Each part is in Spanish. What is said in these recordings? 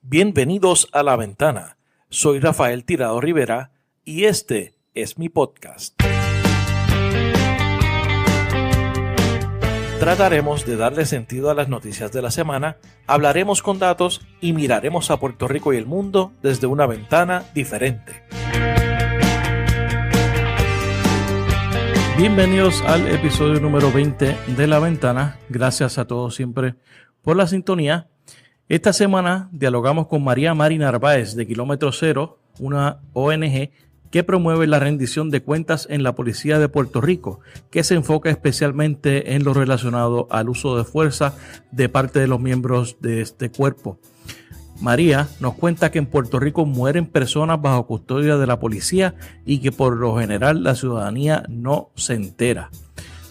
Bienvenidos a La Ventana. Soy Rafael Tirado Rivera y este es mi podcast. Trataremos de darle sentido a las noticias de la semana, hablaremos con datos y miraremos a Puerto Rico y el mundo desde una ventana diferente. Bienvenidos al episodio número 20 de La Ventana. Gracias a todos siempre por la sintonía. Esta semana dialogamos con María Mari Narváez de Kilómetro Cero, una ONG que promueve la rendición de cuentas en la Policía de Puerto Rico, que se enfoca especialmente en lo relacionado al uso de fuerza de parte de los miembros de este cuerpo. María nos cuenta que en Puerto Rico mueren personas bajo custodia de la policía y que por lo general la ciudadanía no se entera.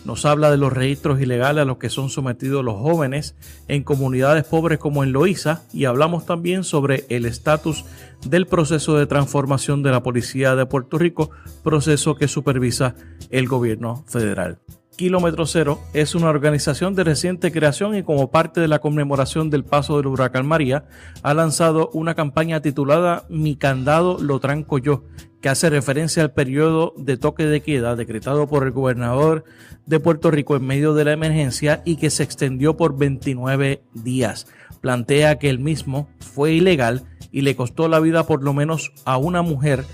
Nos habla de los registros ilegales a los que son sometidos los jóvenes en comunidades pobres como en Loíza y hablamos también sobre el estatus del proceso de transformación de la Policía de Puerto Rico, proceso que supervisa el gobierno federal. Kilómetro Cero es una organización de reciente creación y como parte de la conmemoración del paso del huracán María ha lanzado una campaña titulada Mi candado lo tranco yo, que hace referencia al periodo de toque de queda decretado por el gobernador de Puerto Rico en medio de la emergencia y que se extendió por 29 días. Plantea que el mismo fue ilegal y le costó la vida por lo menos a una mujer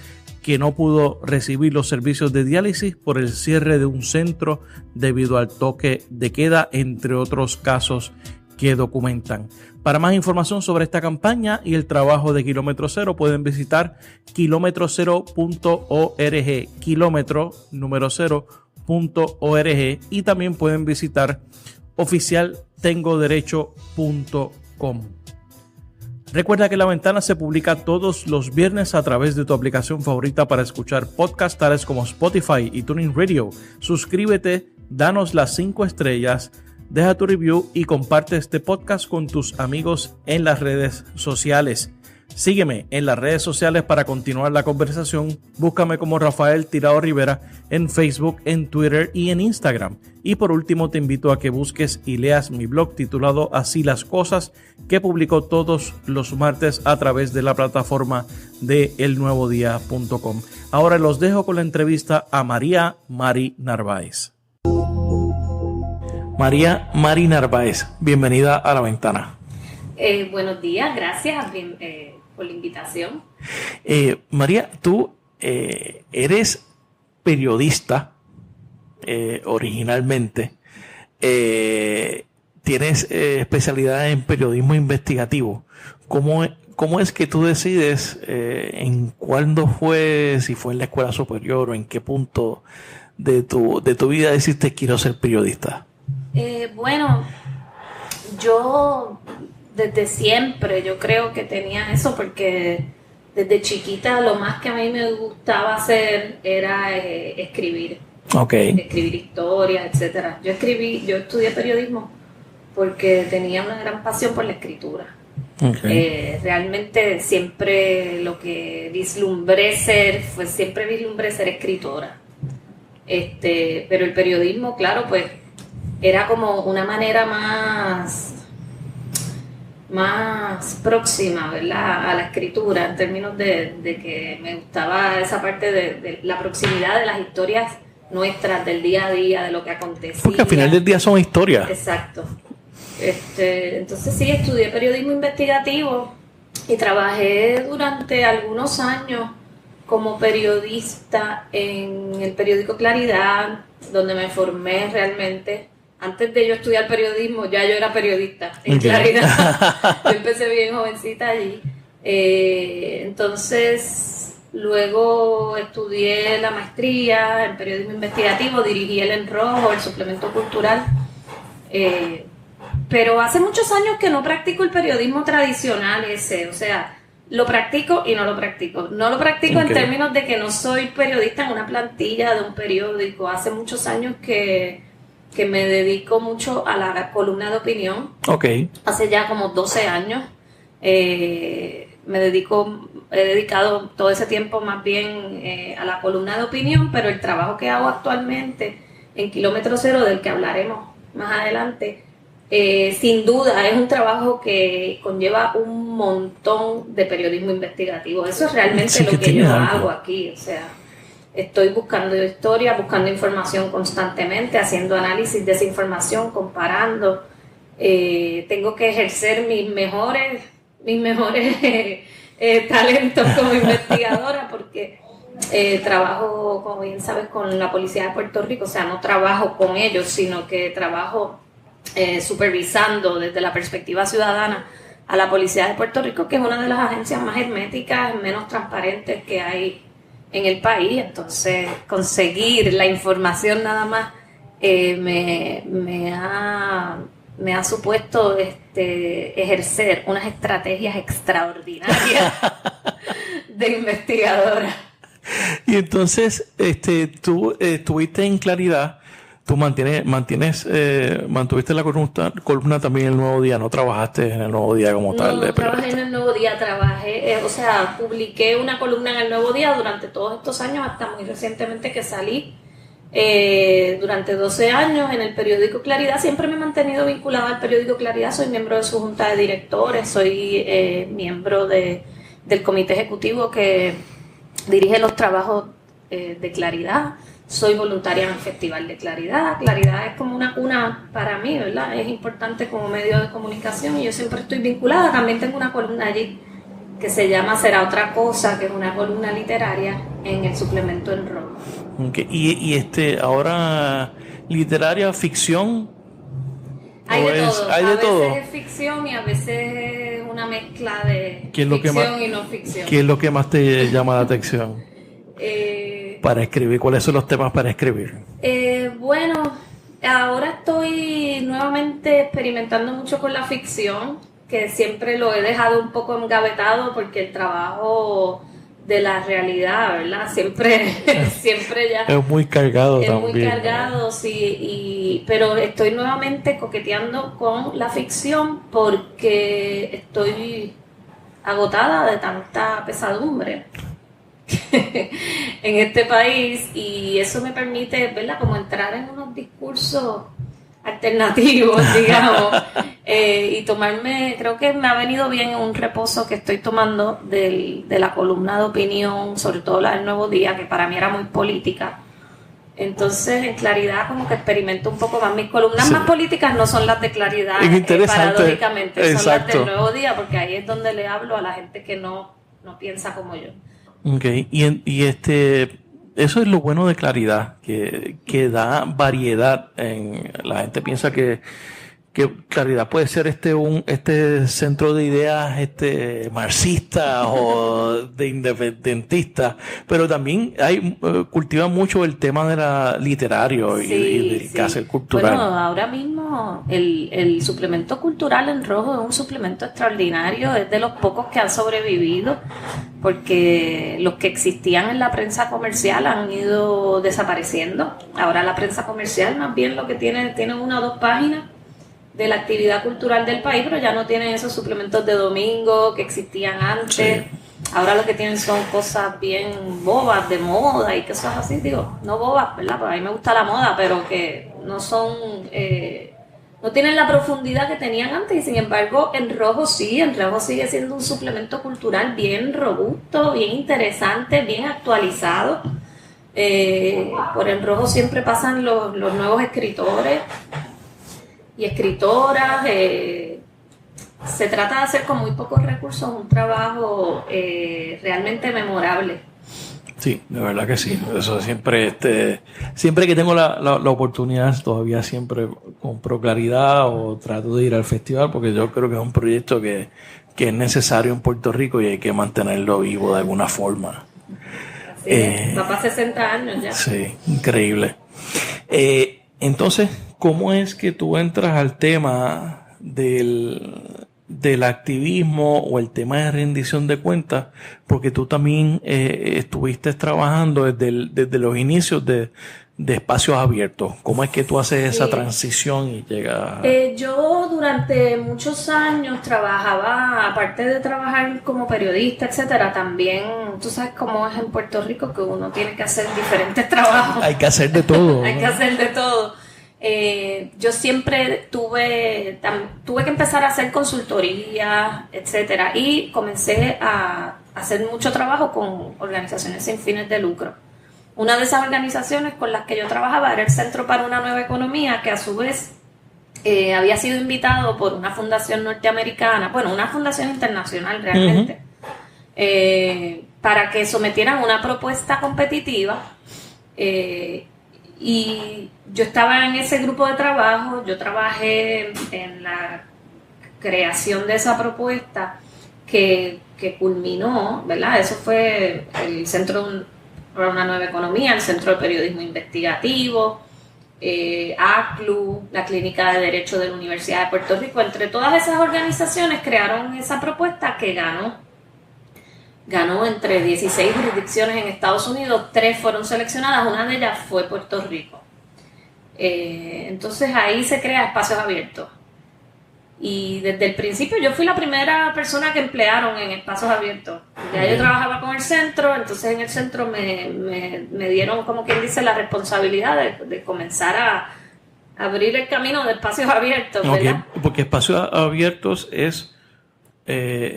que no pudo recibir los servicios de diálisis por el cierre de un centro debido al toque de queda, entre otros casos que documentan. Para más información sobre esta campaña y el trabajo de Kilómetro Cero pueden visitar kilometrocero.org, kilómetro número 0.org y también pueden visitar oficialtengoderecho.com. Recuerda que La Ventana se publica todos los viernes a través de tu aplicación favorita para escuchar podcasts tales como Spotify y TuneIn Radio. Suscríbete, danos las 5 estrellas, deja tu review y comparte este podcast con tus amigos en las redes sociales. Sígueme en las redes sociales para continuar la conversación. Búscame como Rafael Tirado Rivera en Facebook, en Twitter y en Instagram. Y por último te invito a que busques y leas mi blog titulado Así las Cosas, que publico todos los martes a través de la plataforma de elnuevodía.com. Ahora los dejo con la entrevista a María Mari Narváez. María Mari Narváez, bienvenida a La Ventana. Buenos días, gracias por la invitación. María, tú eres periodista originalmente. Tienes especialidad en periodismo investigativo. ¿Cómo es que tú decides en cuándo fue, si fue en la escuela superior o en qué punto de tu vida decidiste quiero ser periodista? Bueno, yo desde siempre yo creo que tenía eso porque desde chiquita lo más que a mí me gustaba hacer era escribir. Okay. Escribir historias, etcétera. Yo estudié periodismo porque tenía una gran pasión por la escritura. Okay. Realmente siempre lo que vislumbré ser escritora. Pero el periodismo, claro, pues era como una manera más próxima, ¿verdad?, a la escritura, en términos de que me gustaba esa parte de la proximidad de las historias nuestras, del día a día, de lo que acontecía. Porque al final del día son historias. Exacto. Entonces sí, estudié periodismo investigativo y trabajé durante algunos años como periodista en el periódico Claridad, donde me formé realmente. Antes de yo estudiar periodismo, ya yo era periodista en Claridad. Yo empecé bien jovencita allí. Entonces, luego estudié la maestría en periodismo investigativo, dirigí el En Rojo, el suplemento cultural. Pero hace muchos años que no practico el periodismo tradicional ese, o sea, lo practico y no lo practico. No lo practico en términos de que no soy periodista en una plantilla de un periódico. Hace muchos años que me dedico mucho a la columna de opinión. Okay. Hace ya como 12 años. He dedicado todo ese tiempo más bien a la columna de opinión, pero el trabajo que hago actualmente en Kilómetro Cero, del que hablaremos más adelante, sin duda es un trabajo que conlleva un montón de periodismo investigativo. Eso es realmente lo que yo hago aquí. O sea, estoy buscando historia, buscando información constantemente, haciendo análisis de esa información, comparando. Tengo que ejercer mis mejores talentos como investigadora, porque trabajo, como bien sabes, con la Policía de Puerto Rico. O sea, no trabajo con ellos, sino que trabajo supervisando desde la perspectiva ciudadana a la Policía de Puerto Rico, que es una de las agencias más herméticas, menos transparentes que hay en el país. Entonces, conseguir la información nada más me ha supuesto ejercer unas estrategias extraordinarias de investigadora. Y entonces, tú estuviste en Claridad, tú mantuviste la columna también en El Nuevo Día, no trabajaste en El Nuevo Día como tal. No trabajé en El Nuevo Día, publiqué una columna en El Nuevo Día durante todos estos años, hasta muy recientemente que salí. Durante 12 años en el periódico Claridad. Siempre me he mantenido vinculada al periódico Claridad. Soy miembro de su junta de directores, soy miembro del comité ejecutivo que dirige los trabajos de Claridad. Soy voluntaria en el Festival de Claridad. Claridad es como una cuna para mí, ¿verdad? Es importante como medio de comunicación y yo siempre estoy vinculada. También tengo una columna allí que se llama Será Otra Cosa, que es una columna literaria en el suplemento En Rojo. Okay. Y ahora, literaria, ficción. Hay de todo. Hay de todo. A veces es ficción y a veces es una mezcla de ficción y no ficción. ¿Qué es lo que más te llama la atención? Para escribir, ¿cuáles son los temas para escribir? Bueno, ahora estoy nuevamente experimentando mucho con la ficción, que siempre lo he dejado un poco engavetado porque el trabajo de la realidad, ¿verdad? Siempre ya es muy cargado es también. Muy cargado, sí, pero estoy nuevamente coqueteando con la ficción porque estoy agotada de tanta pesadumbre en este país, y eso me permite, ¿verdad?, como entrar en unos discursos alternativos, digamos, y tomarme, creo que me ha venido bien un reposo que estoy tomando de la columna de opinión, sobre todo la del Nuevo Día, que para mí era muy política. Entonces, en Claridad como que experimento un poco más. Mis columnas más políticas no son las de Claridad, paradójicamente, son las del Nuevo Día, porque ahí es donde le hablo a la gente que no piensa como yo. Okay. Y eso es lo bueno de Claridad, que da variedad. La gente piensa que Claridad puede ser este centro de ideas marxista o de independentista, pero también cultiva mucho el tema de la literario y del quehacer cultural. Bueno, ahora mismo el suplemento cultural En Rojo es un suplemento extraordinario, es de los pocos que han sobrevivido, porque los que existían en la prensa comercial han ido desapareciendo. Ahora la prensa comercial más bien lo que tiene 1 o 2 páginas de la actividad cultural del país, pero ya no tienen esos suplementos de domingo que existían antes. Sí. Ahora lo que tienen son cosas bien bobas de moda y cosas así, digo, no bobas, ¿verdad? Porque a mí me gusta la moda, pero que no son, no tienen la profundidad que tenían antes, y sin embargo En Rojo sigue siendo un suplemento cultural bien robusto, bien interesante, bien actualizado. Por En Rojo siempre pasan los nuevos escritores y escritoras. Se trata de hacer con muy pocos recursos un trabajo realmente memorable. Sí, de verdad que sí. Eso siempre que tengo la oportunidad, todavía siempre compro Claridad o trato de ir al festival, porque yo creo que es un proyecto que es necesario en Puerto Rico y hay que mantenerlo vivo de alguna forma. Va para 60 años ya. Sí, increíble. Entonces, ¿cómo es que tú entras al tema del activismo o el tema de rendición de cuentas? Porque tú también estuviste trabajando desde los inicios de espacios abiertos. ¿Cómo es que tú haces esa transición y llegas? Yo durante muchos años trabajaba, aparte de trabajar como periodista, etcétera, también, tú sabes cómo es en Puerto Rico, que uno tiene que hacer diferentes trabajos. Hay que hacer de todo. Hay que hacer de todo. Yo siempre tuve que empezar a hacer consultoría, etcétera, y comencé a hacer mucho trabajo con organizaciones sin fines de lucro. Una de esas organizaciones con las que yo trabajaba era el Centro para una Nueva Economía, que a su vez había sido invitado por una fundación norteamericana, bueno, una fundación internacional realmente, para que sometieran una propuesta competitiva. Y yo estaba en ese grupo de trabajo, yo trabajé en la creación de esa propuesta que culminó, ¿verdad? Eso fue el Centro para una Nueva Economía, el Centro de Periodismo Investigativo, ACLU, la Clínica de Derecho de la Universidad de Puerto Rico. Entre todas esas organizaciones crearon esa propuesta que ganó entre 16 jurisdicciones en Estados Unidos, 3 fueron seleccionadas, una de ellas fue Puerto Rico. Entonces ahí se crea Espacios Abiertos. Y desde el principio yo fui la primera persona que emplearon en Espacios Abiertos. Ya yo trabajaba con el centro, entonces en el centro me dieron, como quien dice, la responsabilidad de comenzar a abrir el camino de Espacios Abiertos, ¿verdad? Okay, porque Espacios Abiertos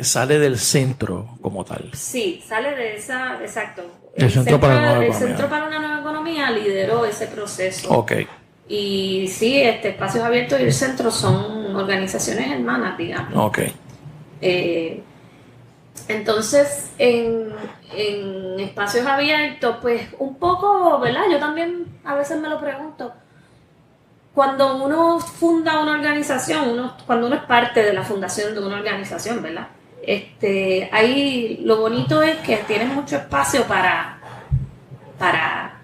sale del centro como tal. Sí, sale de esa, exacto. El Centro para una Nueva Economía lideró ese proceso. Okay. Y sí, Espacios Abiertos y el centro son organizaciones hermanas, digamos. Okay. Entonces, en Espacios Abiertos, pues un poco, ¿verdad? Yo también a veces me lo pregunto. Cuando uno funda una organización, cuando uno es parte de la fundación de una organización, ¿verdad? Ahí lo bonito es que tienes mucho espacio para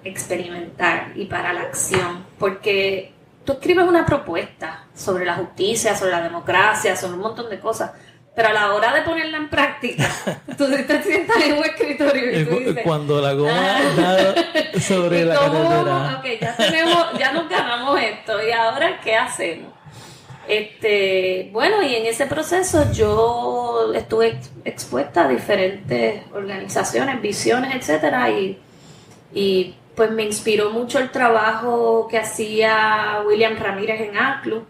experimentar y para la acción, porque tú escribes una propuesta sobre la justicia, sobre la democracia, sobre un montón de cosas, pero a la hora de ponerla en práctica, tú te sientas en un escritorio y tú dices... Cuando la goma da sobre la carretera. Ok, ya nos ganamos esto, ¿y ahora qué hacemos? Bueno, y en ese proceso yo estuve expuesta a diferentes organizaciones, visiones, etcétera, y pues me inspiró mucho el trabajo que hacía William Ramírez en ACLU.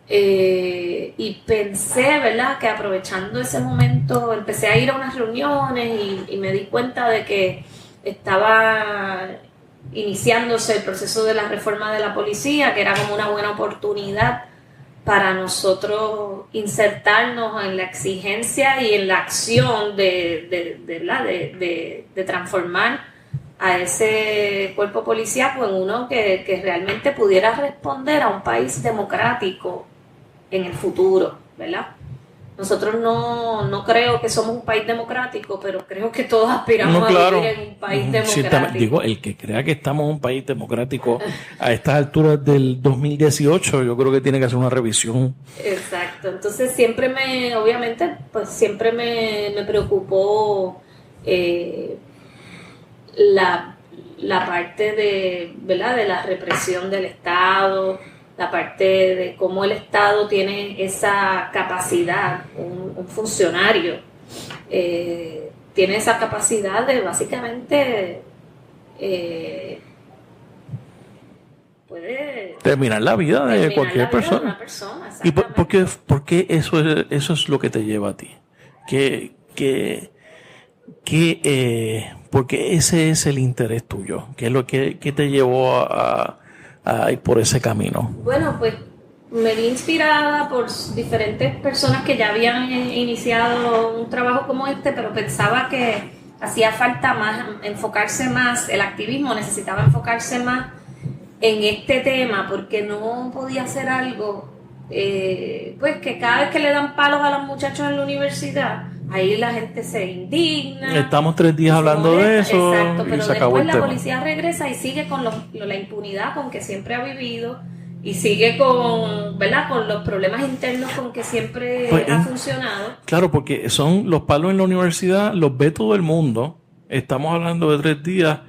Y pensé, ¿verdad?, que aprovechando ese momento empecé a ir a unas reuniones y me di cuenta de que estaba iniciándose el proceso de la reforma de la policía, que era como una buena oportunidad para nosotros insertarnos en la exigencia y en la acción de transformar a ese cuerpo policíaco en uno que realmente pudiera responder a un país democrático en el futuro, ¿verdad? Nosotros no creo que somos un país democrático, pero creo que todos aspiramos a vivir en un país democrático. Digo, el que crea que estamos en un país democrático a estas alturas del 2018, yo creo que tiene que hacer una revisión. Exacto. Entonces siempre me preocupó la parte de, ¿verdad?, de la represión del Estado, la parte de cómo el Estado tiene esa capacidad, un funcionario tiene esa capacidad de básicamente puede terminar la vida de cualquier persona. De una persona. ¿Y por qué eso es lo que te lleva a ti? Porque ese es el interés tuyo. ¿Qué es lo que te llevó a ir por ese camino? Bueno, pues me vi inspirada por diferentes personas que ya habían iniciado un trabajo como pero pensaba que hacía falta enfocarse más, el activismo necesitaba enfocarse más en este tema, porque no podía hacer algo, pues que cada vez que le dan palos a los muchachos en la universidad, ahí la gente se indigna. Estamos 3 días hablando de eso. Exacto, pero y se acabó después el la tema. policía regresa y sigue con la impunidad con que siempre ha vivido y sigue con, ¿verdad?, con los problemas internos con que siempre ha funcionado. Claro, porque son los palos en la universidad, los ve todo el mundo. Estamos hablando de 3 días,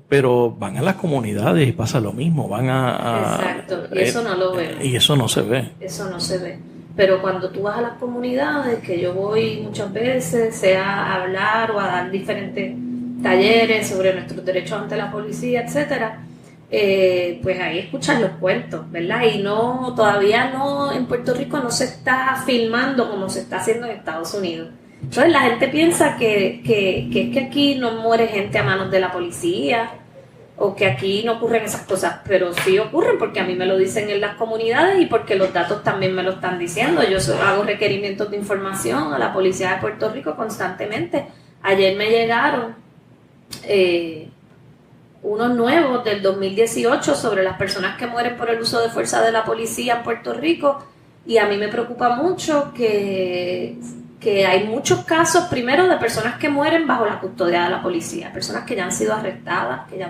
pero van a las comunidades y pasa lo mismo. Exacto, y eso no lo vemos. Y eso no se ve. Eso no se ve. Pero cuando tú vas a las comunidades, que yo voy muchas veces, sea a hablar o a dar diferentes talleres sobre nuestros derechos ante la policía, etcétera, pues ahí escuchan los cuentos, ¿verdad? Y no, todavía no, en Puerto Rico no se está filmando como se está haciendo en Estados Unidos. Entonces la gente piensa que es que aquí no muere gente a manos de la policía o que aquí no ocurren esas cosas, pero sí ocurren porque a mí me lo dicen en las comunidades y porque los datos también me lo están diciendo. Yo hago requerimientos de información a la policía de Puerto Rico constantemente. Ayer me llegaron unos nuevos del 2018 sobre las personas que mueren por el uso de fuerza de la policía en Puerto Rico, y a mí me preocupa mucho que hay muchos casos, primero, de personas que mueren bajo la custodia de la policía, personas que ya han sido arrestadas, que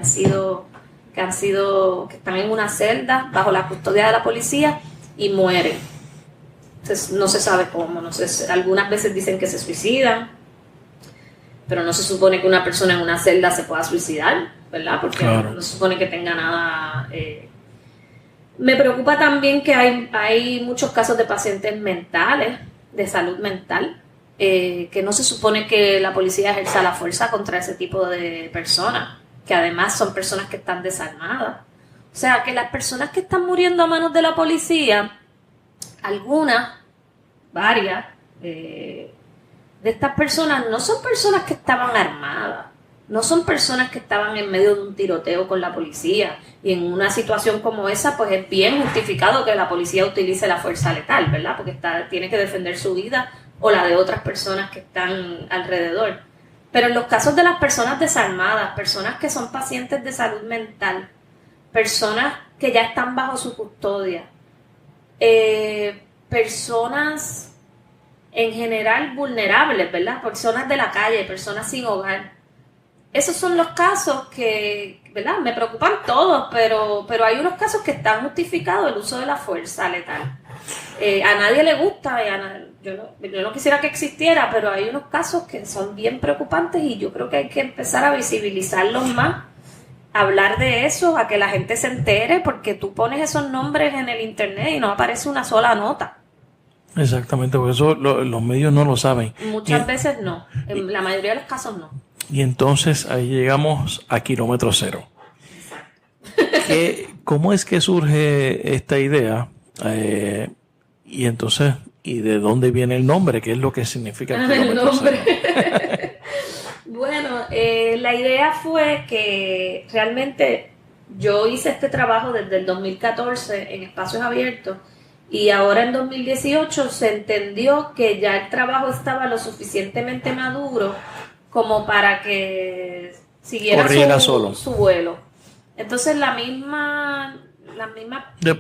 están en una celda bajo la custodia de la policía y mueren. Entonces, no se sabe cómo, algunas veces dicen que se suicidan, pero no se supone que una persona en una celda se pueda suicidar, ¿verdad? Porque claro, no se supone que tenga nada. Me preocupa también que hay muchos casos de pacientes mentales, de salud mental, que no se supone que la policía ejerza la fuerza contra ese tipo de personas, que además son personas que están desarmadas. O sea, que las personas que están muriendo a manos de la policía, algunas, varias, de estas personas no son personas que estaban armadas, no son personas que estaban en medio de un tiroteo con la policía, y en una situación como esa pues es bien justificado que la policía utilice la fuerza letal, ¿verdad? Porque tiene que defender su vida o la de otras personas que están alrededor. Pero en los casos de las personas desarmadas, personas que son pacientes de salud mental, personas que ya están bajo su custodia, personas en general vulnerables, ¿verdad? Personas de la calle, personas sin hogar. Esos son los casos que, ¿verdad? Me preocupan todos, pero hay unos casos que están justificados el uso de la fuerza letal. A nadie le gusta, yo no quisiera que existiera, pero hay unos casos que son bien preocupantes y yo creo que hay que empezar a visibilizarlos más, hablar de eso, a que la gente se entere, porque tú pones esos nombres en el internet y no aparece una sola nota. Exactamente, porque eso los medios no lo saben. Muchas veces no, en la mayoría de los casos no. Y entonces ahí llegamos a kilómetro cero. ¿Cómo es que surge esta idea? Y entonces, ¿y de dónde viene el nombre? ¿Qué es lo que significa kilómetro cero? Bueno, la idea fue que realmente yo hice este trabajo desde el 2014 en espacios abiertos, y ahora en 2018 se entendió que ya el trabajo estaba lo suficientemente maduro como para que siguiera su vuelo. Entonces la misma...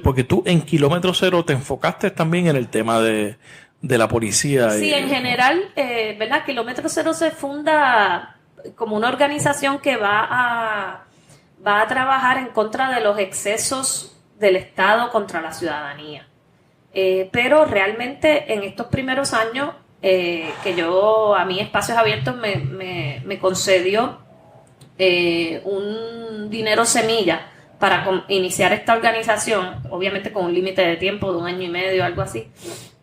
Porque tú en kilómetro cero te enfocaste también en el tema de la policía. Sí, en general, ¿verdad? Kilómetro cero se funda como una organización que va a trabajar en contra de los excesos del Estado contra la ciudadanía. Pero realmente en estos primeros años que a mí Espacios Abiertos me concedió un dinero semilla para iniciar esta organización, obviamente con un límite de tiempo de 1 año y medio, algo así,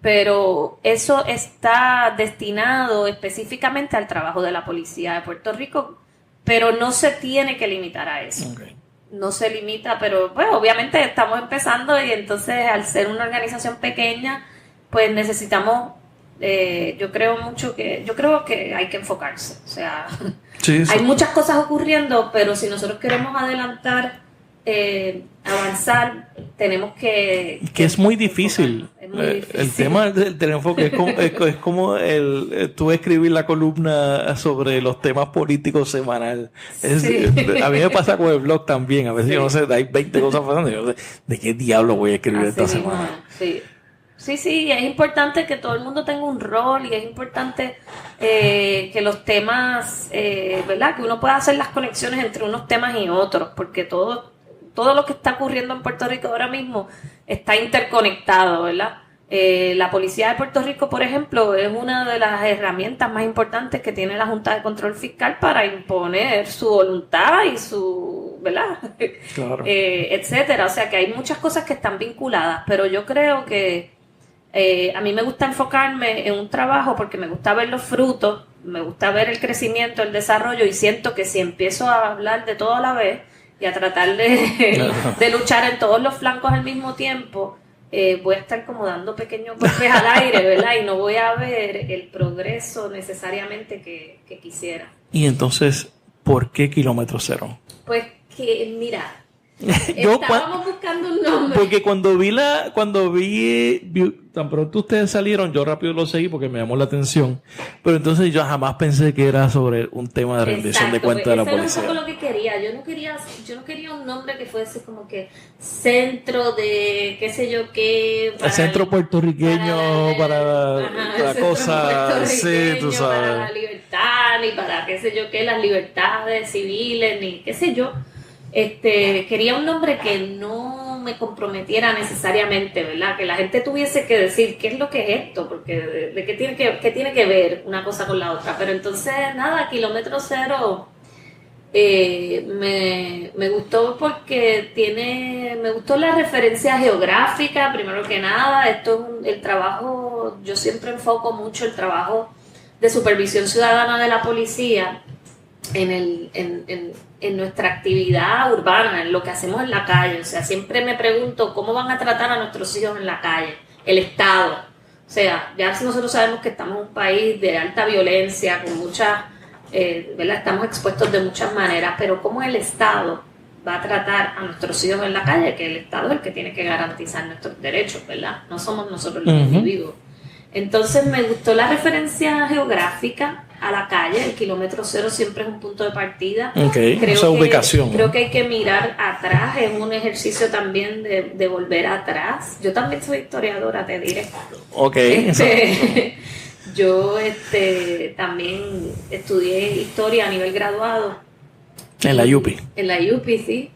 pero eso está destinado específicamente al trabajo de la policía de Puerto Rico, pero no se tiene que limitar a eso. Okay. No se limita, pero pues obviamente estamos empezando, y entonces al ser una organización pequeña, pues necesitamos, yo creo que hay que enfocarse, o sea, sí. Hay muchas cosas ocurriendo, pero si nosotros queremos avanzar, tenemos que es muy difícil. Es muy difícil. El tema del enfoque es como tú escribir la columna sobre los temas políticos semanal. Sí. A mí me pasa con el blog también. A veces yo no sé, hay 20 cosas pasando. Yo no sé de qué diablo voy a escribir esta semana. Sí. Sí, es importante que todo el mundo tenga un rol, y es importante que los temas, ¿verdad? Que uno pueda hacer las conexiones entre unos temas y otros, porque todo lo que está ocurriendo en Puerto Rico ahora mismo está interconectado, ¿verdad? La Policía de Puerto Rico, por ejemplo, es una de las herramientas más importantes que tiene la Junta de Control Fiscal para imponer su voluntad y su, ¿verdad? Claro. Etcétera. O sea que hay muchas cosas que están vinculadas, pero yo creo que a mí me gusta enfocarme en un trabajo porque me gusta ver los frutos, me gusta ver el crecimiento, el desarrollo, y siento que si empiezo a hablar de todo a la vez, y a tratar de luchar en todos los flancos al mismo tiempo, voy a estar como dando pequeños golpes al aire, ¿verdad? Y no voy a ver el progreso necesariamente que quisiera. Y entonces, ¿por qué kilómetro cero? Pues que, mira, estábamos buscando un nombre. Porque cuando vi, tan pronto ustedes salieron, yo rápido lo seguí porque me llamó la atención. Pero entonces yo jamás pensé que era sobre un tema de rendición de cuentas de la policía. Eso era un poco lo que quería. Yo no quería un nombre que fuese como que centro de qué sé yo qué. El centro puertorriqueño para la cosa, sí, tú sabes. Para la libertad, ni para qué sé yo qué, las libertades civiles, ni qué sé yo. Quería un nombre que no me comprometiera necesariamente, ¿verdad? Que la gente tuviese que decir qué es lo que es esto, porque de qué tiene que ver una cosa con la otra. Pero entonces, nada, kilómetro cero me gustó porque me gustó la referencia geográfica, primero que nada. El trabajo, yo siempre enfoco mucho el trabajo de supervisión ciudadana de la policía en nuestra actividad urbana, en lo que hacemos en la calle. O sea, siempre me pregunto cómo van a tratar a nuestros hijos en la calle, el Estado. O sea, ya nosotros sabemos que estamos en un país de alta violencia, con muchas, ¿verdad? Estamos expuestos de muchas maneras, pero cómo el Estado va a tratar a nuestros hijos en la calle, que el Estado es el que tiene que garantizar nuestros derechos, ¿verdad? No somos nosotros los individuos. Entonces me gustó la referencia geográfica a la calle. El kilómetro cero siempre es un punto de partida. Esa ubicación. Creo que hay que mirar atrás, es un ejercicio también de volver atrás. Yo también soy historiadora, te diré. Yo también estudié historia a nivel graduado. En la UPI. En la UPI, sí.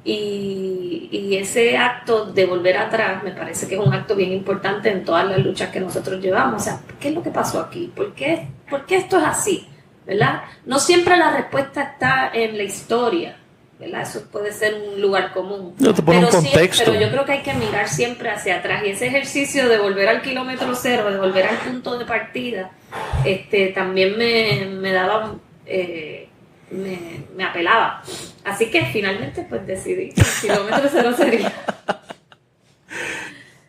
Y ese acto de volver atrás me parece que es un acto bien importante en todas las luchas que nosotros llevamos. O sea, ¿qué es lo que pasó aquí? ¿Por qué esto es así? ¿Verdad? No siempre la respuesta está en la historia, ¿verdad? Eso puede ser un lugar común. No te pone un contexto. Pero yo creo que hay que mirar siempre hacia atrás. Y ese ejercicio de volver al kilómetro cero, de volver al punto de partida, también me daba... me apelaba. Así que finalmente pues decidí que el kilómetro cero sería.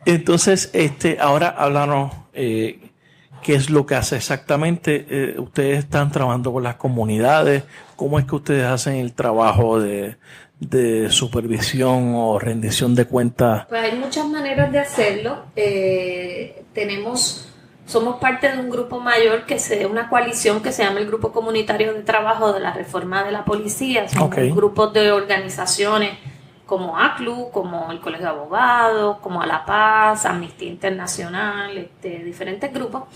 Entonces, ahora háblanos qué es lo que hace exactamente. Ustedes están trabajando con las comunidades. ¿Cómo es que ustedes hacen el trabajo de supervisión o rendición de cuentas? Pues hay muchas maneras de hacerlo. Somos parte de un grupo mayor una coalición que se llama el Grupo Comunitario de Trabajo de la Reforma de la Policía. Son grupos de organizaciones como ACLU, como el Colegio de Abogados, como A la Paz, Amnistía Internacional, diferentes grupos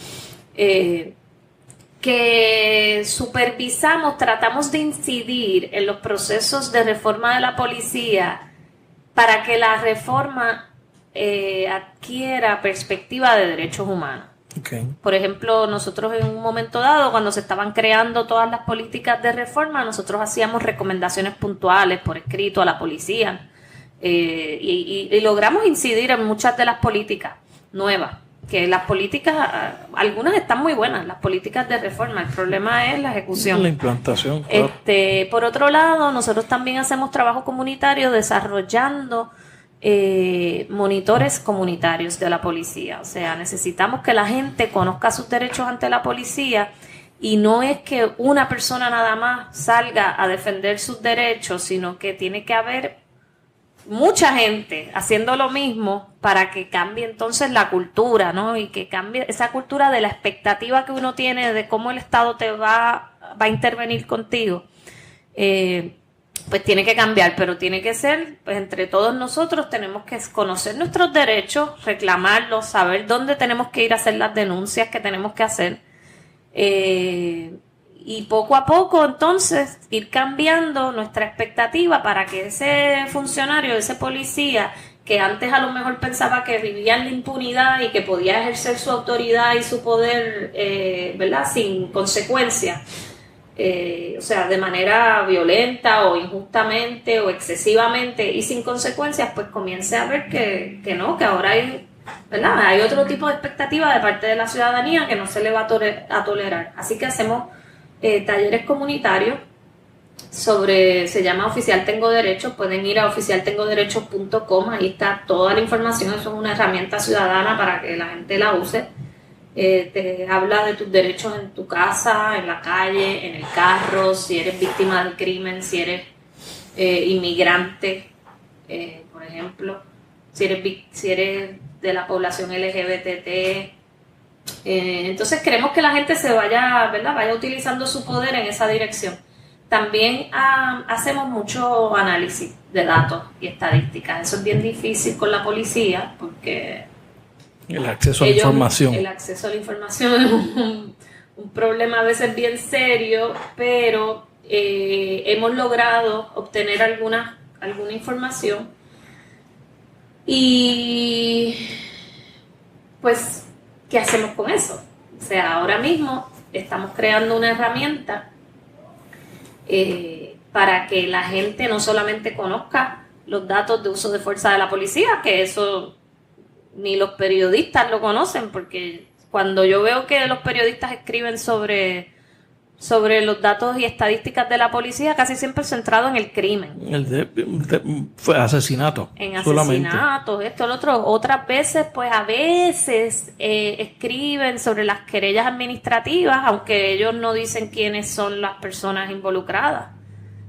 que supervisamos, tratamos de incidir en los procesos de reforma de la policía para que la reforma adquiera perspectiva de derechos humanos. Por ejemplo, nosotros en un momento dado, cuando se estaban creando todas las políticas de reforma, nosotros hacíamos recomendaciones puntuales por escrito a la policía y logramos incidir en muchas de las políticas nuevas, que las políticas, algunas están muy buenas, las políticas de reforma, el problema es la ejecución. La implantación. Claro. Por otro lado, nosotros también hacemos trabajo comunitario desarrollando monitores comunitarios de la policía. O sea, necesitamos que la gente conozca sus derechos ante la policía y no es que una persona nada más salga a defender sus derechos, sino que tiene que haber mucha gente haciendo lo mismo para que cambie entonces la cultura, ¿no? Y que cambie esa cultura de la expectativa que uno tiene de cómo el Estado te va a intervenir contigo. Pues tiene que cambiar, pero tiene que ser, pues entre todos nosotros tenemos que conocer nuestros derechos, reclamarlos, saber dónde tenemos que ir a hacer las denuncias que tenemos que hacer y poco a poco entonces ir cambiando nuestra expectativa para que ese funcionario, ese policía que antes a lo mejor pensaba que vivía en la impunidad y que podía ejercer su autoridad y su poder, ¿verdad?, sin consecuencias. O sea, de manera violenta o injustamente o excesivamente y sin consecuencias, pues comience a ver que no, que ahora hay, ¿verdad?, hay otro tipo de expectativa de parte de la ciudadanía que no se le va a tolerar. Así que hacemos talleres comunitarios se llama Oficial Tengo Derechos, pueden ir a oficialtengoderechos.com, ahí está toda la información, eso es una herramienta ciudadana para que la gente la use. Te habla de tus derechos en tu casa, en la calle, en el carro, si eres víctima del crimen, si eres inmigrante, por ejemplo, si eres de la población LGBT. Entonces queremos que la gente se vaya, ¿verdad? Vaya utilizando su poder en esa dirección. También hacemos mucho análisis de datos y estadísticas. Eso es bien difícil con la policía porque el acceso a la información. El acceso a la información es un problema a veces bien serio, pero hemos logrado obtener alguna información y pues, ¿qué hacemos con eso? O sea, ahora mismo estamos creando una herramienta para que la gente no solamente conozca los datos de uso de fuerza de la policía, que eso ni los periodistas lo conocen, porque cuando yo veo que los periodistas escriben sobre los datos y estadísticas de la policía, casi siempre centrado en el crimen. Fue asesinato. En asesinatos, esto, lo otro. Otras veces, pues a veces escriben sobre las querellas administrativas, aunque ellos no dicen quiénes son las personas involucradas,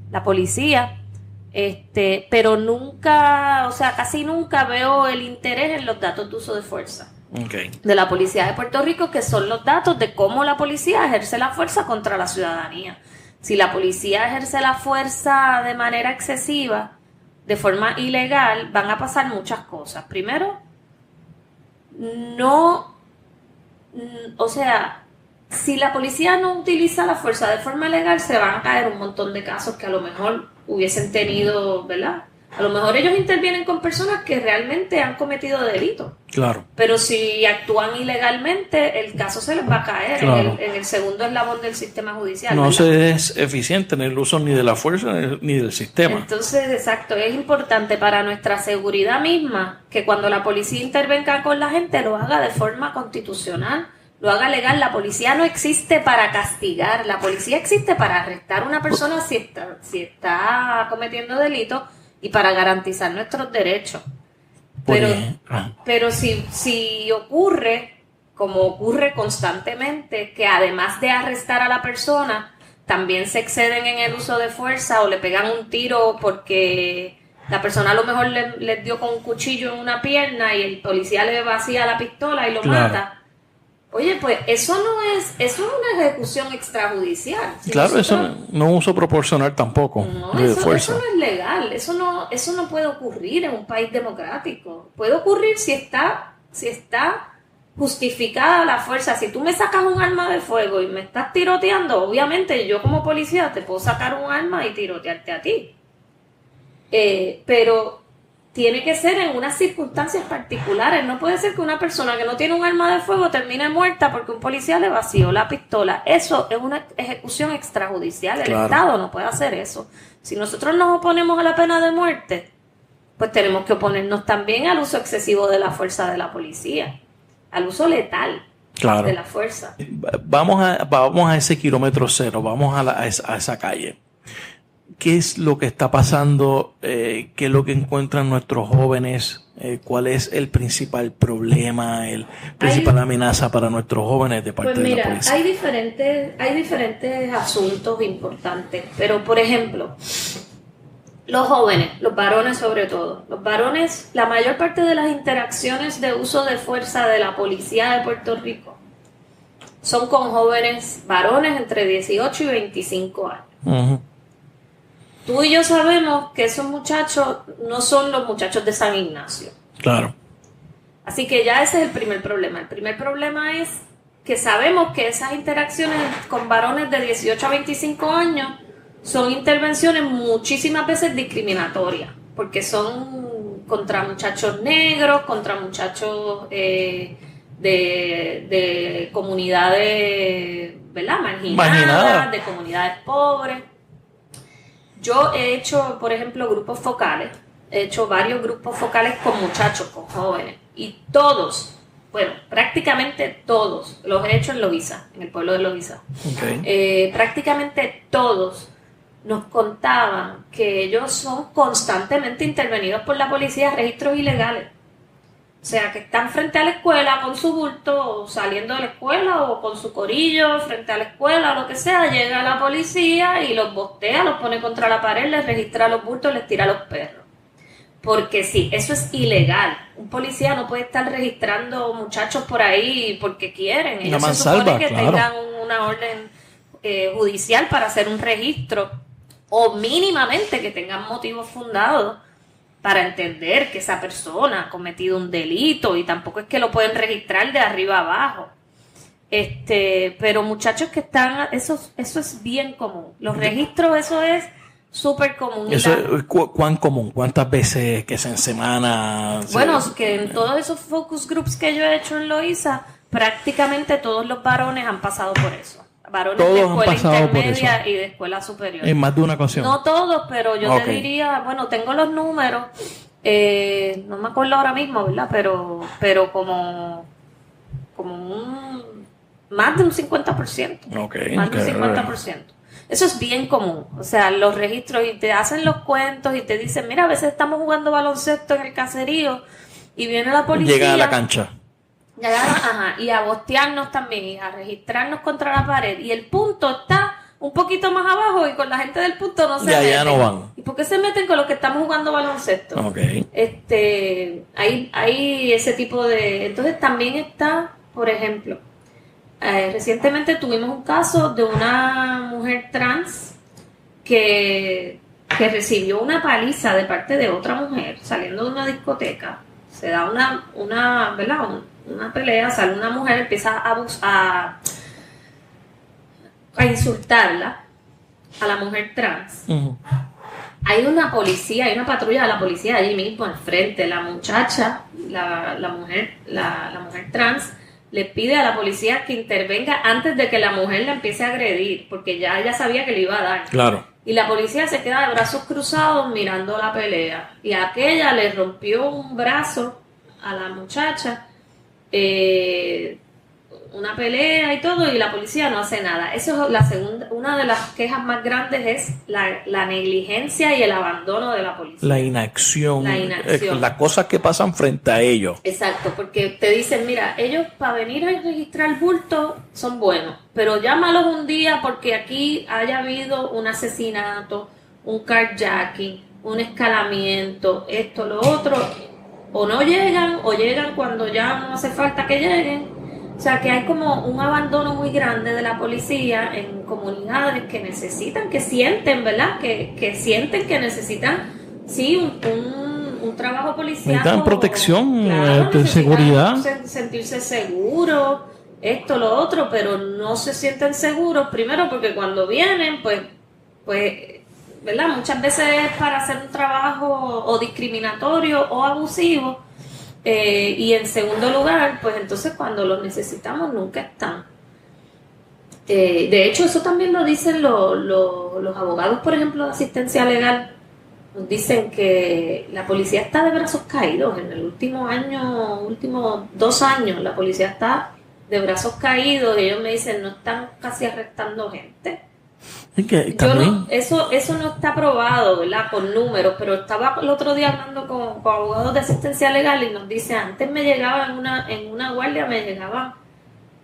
la policía. Pero nunca, o sea, casi nunca veo el interés en los datos de uso de fuerza. Okay. De la policía de Puerto Rico, que son los datos de cómo la policía ejerce la fuerza contra la ciudadanía. Si la policía ejerce la fuerza de manera excesiva, de forma ilegal, van a pasar muchas cosas. Primero, si la policía no utiliza la fuerza de forma legal, se van a caer un montón de casos que a lo mejor hubiesen tenido, ¿verdad? A lo mejor ellos intervienen con personas que realmente han cometido delitos. Claro. Pero si actúan ilegalmente, el caso se les va a caer en el segundo eslabón del sistema judicial. No ¿verdad? se es eficiente en el uso ni de la fuerza ni del sistema. Entonces, exacto, es importante para nuestra seguridad misma que cuando la policía intervenga con la gente lo haga de forma constitucional, lo haga legal. La policía no existe para castigar, la policía existe para arrestar a una persona si está cometiendo delitos y para garantizar nuestros derechos. Pero si ocurre, como ocurre constantemente, que además de arrestar a la persona, también se exceden en el uso de fuerza o le pegan un tiro porque la persona a lo mejor les dio con un cuchillo en una pierna y el policía le vacía la pistola y lo mata. Oye, pues eso es una ejecución extrajudicial. Claro, eso no uso proporcional tampoco de fuerza. Eso no es legal, eso no puede ocurrir en un país democrático. Puede ocurrir si está justificada la fuerza. Si tú me sacas un arma de fuego y me estás tiroteando, obviamente yo como policía te puedo sacar un arma y tirotearte a ti. Pero tiene que ser en unas circunstancias particulares. No puede ser que una persona que no tiene un arma de fuego termine muerta porque un policía le vació la pistola. Eso es una ejecución extrajudicial. El Estado no puede hacer eso. Si nosotros nos oponemos a la pena de muerte, pues tenemos que oponernos también al uso excesivo de la fuerza de la policía, al uso letal de la fuerza. Vamos a ese kilómetro cero, vamos a esa calle. ¿Qué es lo que está pasando? ¿Qué es lo que encuentran nuestros jóvenes? ¿Cuál es el principal problema, principal amenaza para nuestros jóvenes de parte de la policía? Hay diferentes asuntos importantes, pero por ejemplo, los jóvenes, los varones sobre todo, los varones, la mayor parte de las interacciones de uso de fuerza de la policía de Puerto Rico son con jóvenes varones entre 18 y 25 años. Uh-huh. Tú y yo sabemos que esos muchachos no son los muchachos de San Ignacio. Claro. Así que ya ese es el primer problema. El primer problema es que sabemos que esas interacciones con varones de 18 a 25 años son intervenciones muchísimas veces discriminatorias, porque son contra muchachos negros, contra muchachos de comunidades, ¿verdad? Marginadas, de comunidades pobres. Yo he hecho, por ejemplo, grupos focales. He hecho varios grupos focales con muchachos, con jóvenes. Y todos, bueno, prácticamente todos, los he hecho en Loíza, en el pueblo de Loíza. Okay. Prácticamente todos nos contaban que ellos son constantemente intervenidos por la policía a registros ilegales. O sea, que están frente a la escuela con su bulto, o saliendo de la escuela, o con su corillo frente a la escuela, o lo que sea, llega la policía y los bostea, los pone contra la pared, les registra los bultos, les tira a los perros. Porque sí, eso es ilegal. Un policía no puede estar registrando muchachos por ahí porque quieren. Ellos se supone que tengan una orden judicial para hacer un registro, o mínimamente que tengan motivos fundados para entender que esa persona ha cometido un delito, y tampoco es que lo pueden registrar de arriba abajo. Pero muchachos que están, eso es bien común. Los registros, eso es súper común. ¿Cuán común? ¿Cuántas veces que en semana? Bueno, que en todos esos focus groups que yo he hecho en Loíza, prácticamente todos los varones han pasado por eso. Varones todos de escuela intermedia y de escuela superior. En más de una ocasión. No todos, pero yo te diría, bueno, tengo los números, no me acuerdo ahora mismo, ¿verdad? Pero como más de un 50%. Más de un 50%. Eso es bien común. O sea, los registros, y te hacen los cuentos y te dicen, mira, a veces estamos jugando baloncesto en el caserío y viene la policía. Llega a la cancha. Y a bostearnos también, y a registrarnos contra la pared. Y el punto está un poquito más abajo, y con la gente del punto no se meten. Ya no van. ¿Y por qué se meten con los que estamos jugando baloncesto? Hay ese tipo de... Entonces también está, por ejemplo, recientemente tuvimos un caso de una mujer trans que recibió una paliza de parte de otra mujer saliendo de una discoteca. Se da una pelea, sale una mujer, empieza a insultarla a la mujer trans. Uh-huh. Hay una policía, hay una patrulla de la policía allí mismo al frente. La muchacha, la mujer trans, le pide a la policía que intervenga antes de que la mujer la empiece a agredir, porque ya ella sabía que le iba a dar. Claro. Y la policía se queda de brazos cruzados mirando la pelea. Y aquella le rompió un brazo a la muchacha, una pelea y todo, y la policía no hace nada. Eso es la segunda, una de las quejas más grandes es la negligencia y el abandono de la policía. La inacción. Las cosas que pasan frente a ellos. Exacto, porque te dicen, mira, ellos para venir a registrar bulto son buenos, pero llámalos un día porque aquí haya habido un asesinato, un carjacking, un escalamiento, esto, lo otro, o no llegan, o llegan cuando ya no hace falta que lleguen. O sea, que hay como un abandono muy grande de la policía en comunidades que necesitan, que sienten, ¿verdad? Que sienten que necesitan, sí, un trabajo policial. Necesitan protección, claro, seguridad. Sentirse seguros, esto, lo otro, pero no se sienten seguros, primero porque cuando vienen, pues, ¿verdad? Muchas veces es para hacer un trabajo o discriminatorio o abusivo. Y en segundo lugar, pues entonces cuando los necesitamos nunca están. De hecho, eso también lo dicen los abogados, por ejemplo, de asistencia legal. Nos dicen que la policía está de brazos caídos. En el últimos 2 años, la policía está de brazos caídos. Ellos me dicen, no están casi arrestando gente. Eso no está probado, ¿verdad? Con números, pero estaba el otro día hablando con abogados de asistencia legal y nos dice, antes me llegaba en una guardia, me llegaban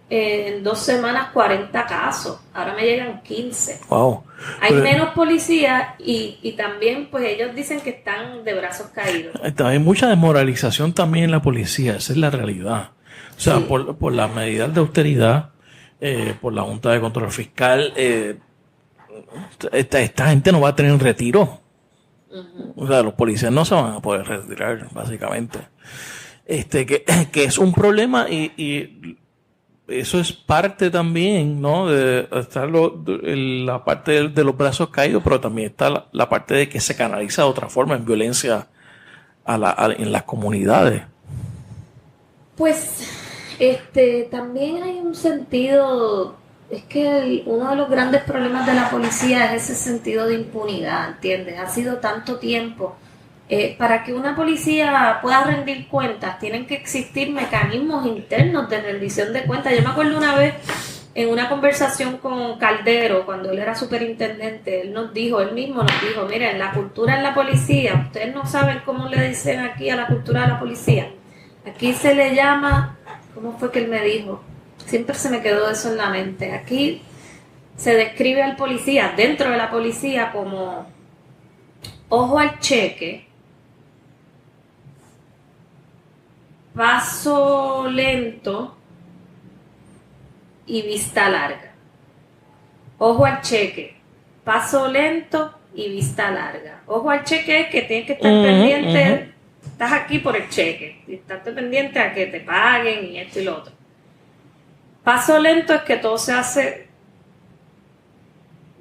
en 2 semanas 40 casos, ahora me llegan 15. Wow. Hay menos policías y también pues ellos dicen que están de brazos caídos. Hay mucha desmoralización también en la policía, esa es la realidad. O sea, sí. por las medidas de austeridad, por la Junta de Control Fiscal, esta gente no va a tener un retiro. Uh-huh. O sea, los policías no se van a poder retirar, básicamente. Que es un problema y eso es parte también, ¿no? De estar la parte de los brazos caídos, pero también está la parte de que se canaliza de otra forma en violencia en las comunidades. Pues, también hay un sentido. Es que uno de los grandes problemas de la policía es ese sentido de impunidad, ¿entiendes? Ha sido tanto tiempo. Para que una policía pueda rendir cuentas, tienen que existir mecanismos internos de rendición de cuentas. Yo me acuerdo una vez En una conversación con Caldero, cuando él era superintendente, él mismo nos dijo, miren, la cultura en la policía, ustedes no saben cómo le dicen aquí a la cultura de la policía. Aquí se le llama, ¿cómo fue que él me dijo? Siempre se me quedó eso en la mente. Aquí se describe al policía, dentro de la policía, como ojo al cheque, paso lento y vista larga. Ojo al cheque, paso lento y vista larga. Ojo al cheque es que tienes que estar pendiente, estás aquí por el cheque, y estás pendiente a que te paguen y esto y lo otro. Paso lento es que todo se hace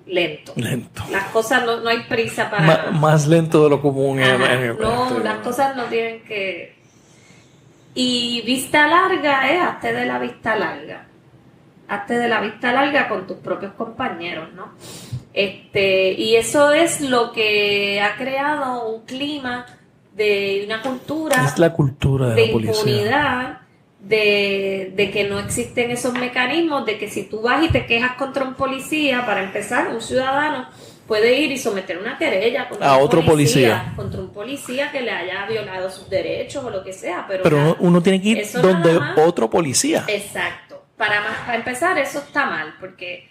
lento. Las cosas no hay prisa para... Más lento de lo común. Las cosas no tienen que... Y vista larga es hazte de la vista larga. Hazte de la vista larga con tus propios compañeros, ¿no? Y eso es lo que ha creado un clima de una cultura... Es la cultura de la policía. Impunidad, de que no existen esos mecanismos, de que si tú vas y te quejas contra un policía, para empezar, un ciudadano puede ir y someter una querella contra otro policía, contra un policía que le haya violado sus derechos o lo que sea, pero uno tiene que ir donde otro policía. Exacto. Para empezar, eso está mal, porque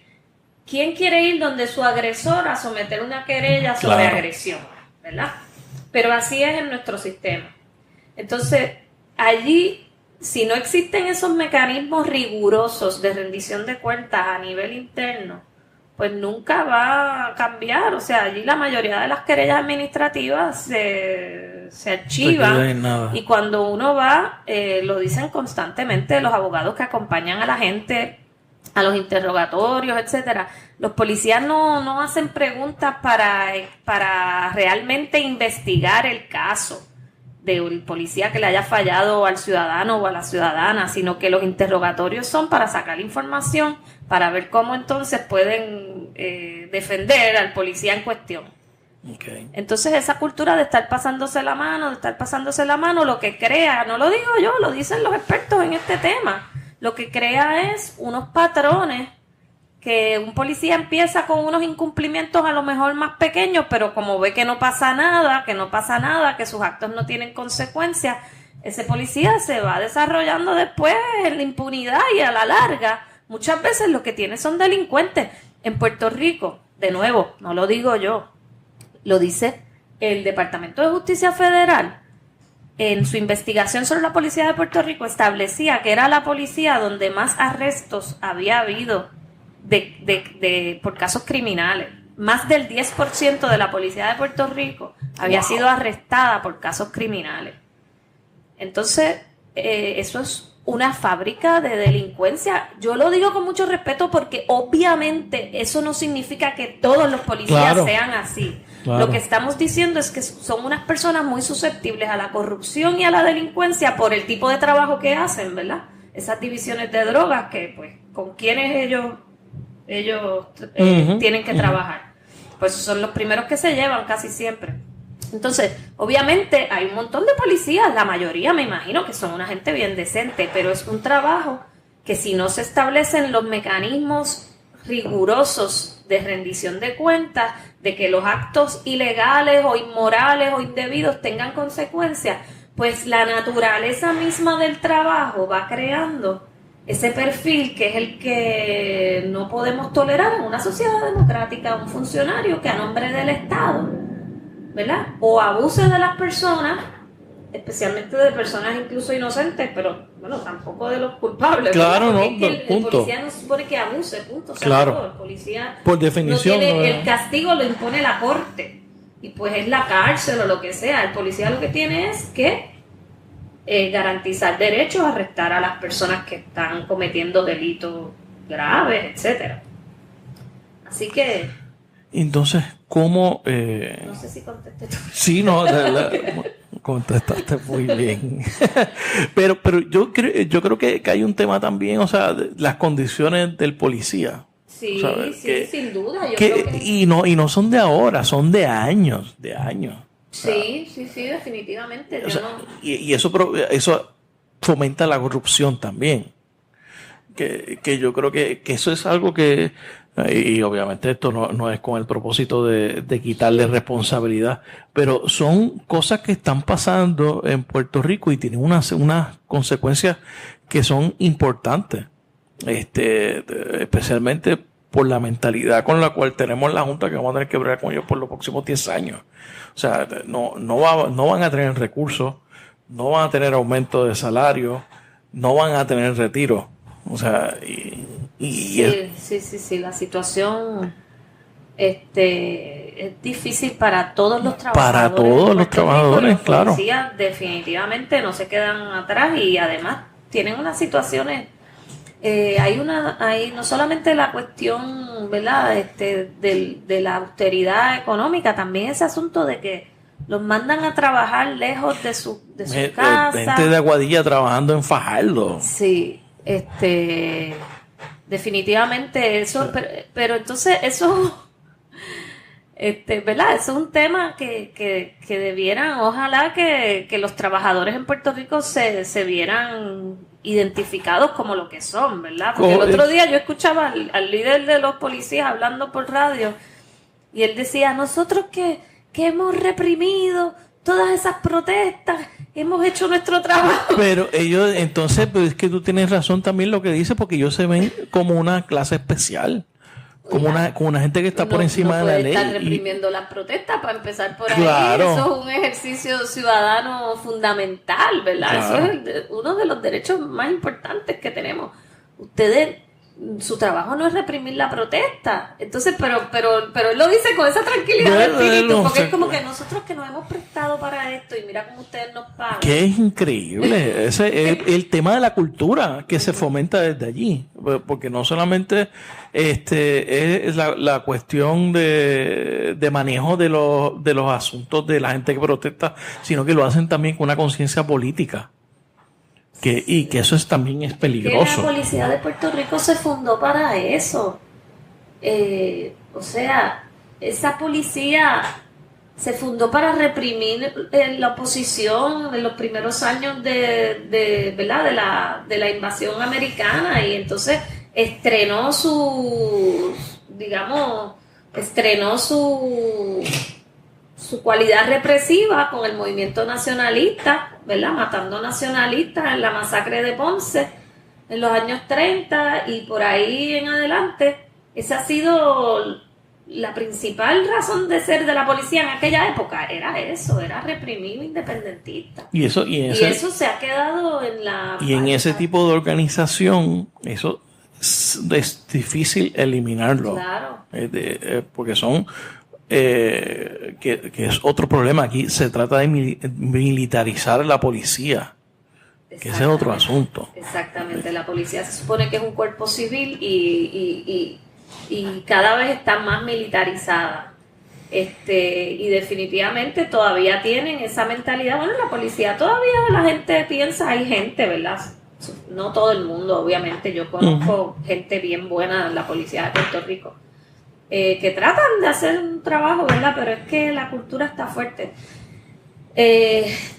¿quién quiere ir donde su agresor a someter una querella sobre agresión? ¿Verdad? Pero así es en nuestro sistema. Entonces, allí, si no existen esos mecanismos rigurosos de rendición de cuentas a nivel interno, pues nunca va a cambiar. O sea, allí la mayoría de las querellas administrativas se archivan, y cuando uno va, lo dicen constantemente los abogados que acompañan a la gente a los interrogatorios, etcétera. Los policías no hacen preguntas para realmente investigar el caso del policía que le haya fallado al ciudadano o a la ciudadana, sino que los interrogatorios son para sacar información, para ver cómo entonces pueden defender al policía en cuestión. Okay. Entonces esa cultura de estar pasándose la mano, lo que crea, no lo digo yo, lo dicen los expertos en este tema, lo que crea es unos patrones que un policía empieza con unos incumplimientos a lo mejor más pequeños, pero como ve que no pasa nada, que sus actos no tienen consecuencias, ese policía se va desarrollando después en la impunidad, y a la larga muchas veces lo que tiene son delincuentes. En Puerto Rico, de nuevo, no lo digo yo, lo dice el Departamento de Justicia Federal. En su investigación sobre la policía de Puerto Rico establecía que era la policía donde más arrestos había habido por casos criminales. Más del 10% de la policía de Puerto Rico había sido arrestada por casos criminales. Entonces, eso es una fábrica de delincuencia. Yo lo digo con mucho respeto, porque obviamente eso no significa que todos los policías sean así. Claro. Lo que estamos diciendo es que son unas personas muy susceptibles a la corrupción y a la delincuencia por el tipo de trabajo que hacen, ¿verdad? Esas divisiones de drogas que, pues, con quienes ellos tienen que trabajar. Pues son los primeros que se llevan casi siempre. Entonces, obviamente hay un montón de policías, la mayoría me imagino que son una gente bien decente, pero es un trabajo que, si no se establecen los mecanismos rigurosos de rendición de cuentas, de que los actos ilegales o inmorales o indebidos tengan consecuencias, pues la naturaleza misma del trabajo va creando ese perfil que es el que no podemos tolerar en una sociedad democrática. Un funcionario que a nombre del Estado, ¿verdad?, o abuse de las personas, especialmente de personas incluso inocentes, pero bueno, tampoco de los culpables. Claro, no, el policía no se supone que abuse, punto. Claro. El policía, por definición, el castigo lo impone la corte, y pues es la cárcel o lo que sea. El policía lo que tiene es que garantizar derechos, arrestar a las personas que están cometiendo delitos graves, etcétera. Así que... Entonces, ¿cómo...? No sé si contesté tú. Sí, no, contestaste muy bien. pero yo creo que hay un tema también, o sea, las condiciones del policía. Sí, sin duda. Y no son de ahora, son de años. Sí, definitivamente. Y eso fomenta la corrupción también. que yo creo que eso es algo que, y obviamente esto no es con el propósito de quitarle responsabilidad, pero son cosas que están pasando en Puerto Rico y tienen unas consecuencias que son importantes, especialmente por la mentalidad con la cual tenemos la Junta, que vamos a tener que bregar con ellos por los próximos 10 años. O sea, no van a tener recursos, no van a tener aumento de salario, no van a tener retiro. O sea, sí, la situación es difícil para todos los trabajadores. Para todos los trabajadores, los claro. Policías definitivamente no se quedan atrás y además tienen unas situaciones. Hay no solamente la cuestión, ¿verdad? De la austeridad económica, también ese asunto de que los mandan a trabajar lejos de su casa. Gente de Aguadilla trabajando en Fajardo. Sí, definitivamente eso, pero entonces eso, ¿verdad? Eso es un tema que debieran, ojalá que los trabajadores en Puerto Rico se vieran identificados como lo que son, ¿verdad? Porque el otro día yo escuchaba al líder de los policías hablando por radio y él decía, nosotros que hemos reprimido todas esas protestas, hemos hecho nuestro trabajo. Pero ellos, entonces, pues es que tú tienes razón también lo que dices, porque ellos se ven como una clase especial, como una gente que está por encima de la ley. No están reprimiendo las protestas, para empezar por Claro. ahí. Eso es un ejercicio ciudadano fundamental, ¿verdad? Claro. Eso es uno de los derechos más importantes que tenemos. Ustedes, su trabajo no es reprimir la protesta. Entonces, pero él lo dice con esa tranquilidad de espíritu, porque es como que nosotros que nos hemos prestado para esto y mira cómo ustedes nos pagan. Que es increíble. Ese es el tema de la cultura que se fomenta desde allí, porque no solamente es la cuestión de manejo de los asuntos de la gente que protesta, sino que lo hacen también con una conciencia política. Y que eso también es peligroso. Que la policía de Puerto Rico se fundó para eso. O sea, esa policía se fundó para reprimir la oposición en los primeros años ¿verdad? de la invasión americana, y entonces estrenó su cualidad represiva con el movimiento nacionalista, ¿verdad? Matando nacionalistas en la masacre de Ponce en los años 30 y por ahí en adelante. Esa ha sido la principal razón de ser de la policía en aquella época, era reprimir independentistas. Y eso se ha quedado en la... Y en ese tipo de organización, eso es difícil eliminarlo. Claro. Porque son... que es otro problema. Aquí se trata de militarizar la policía, que ese es otro asunto. Exactamente, la policía se supone que es un cuerpo civil y cada vez está más militarizada. Y definitivamente todavía tienen esa mentalidad. Bueno, la policía todavía la gente piensa, hay gente, ¿verdad? No todo el mundo, obviamente. Yo conozco gente bien buena en la policía de Puerto Rico. Que tratan de hacer un trabajo, ¿verdad? Pero es que la cultura está fuerte.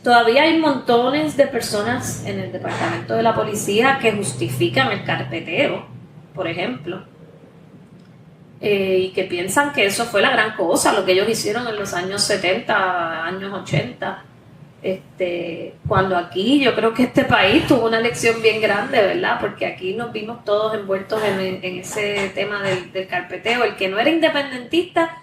Todavía hay montones de personas en el departamento de la policía que justifican el carpeteo, por ejemplo, y que piensan que eso fue la gran cosa, lo que ellos hicieron en los años 70, años 80. Cuando aquí yo creo que este país tuvo una lección bien grande, ¿verdad? Porque aquí nos vimos todos envueltos en ese tema del carpeteo. El que no era independentista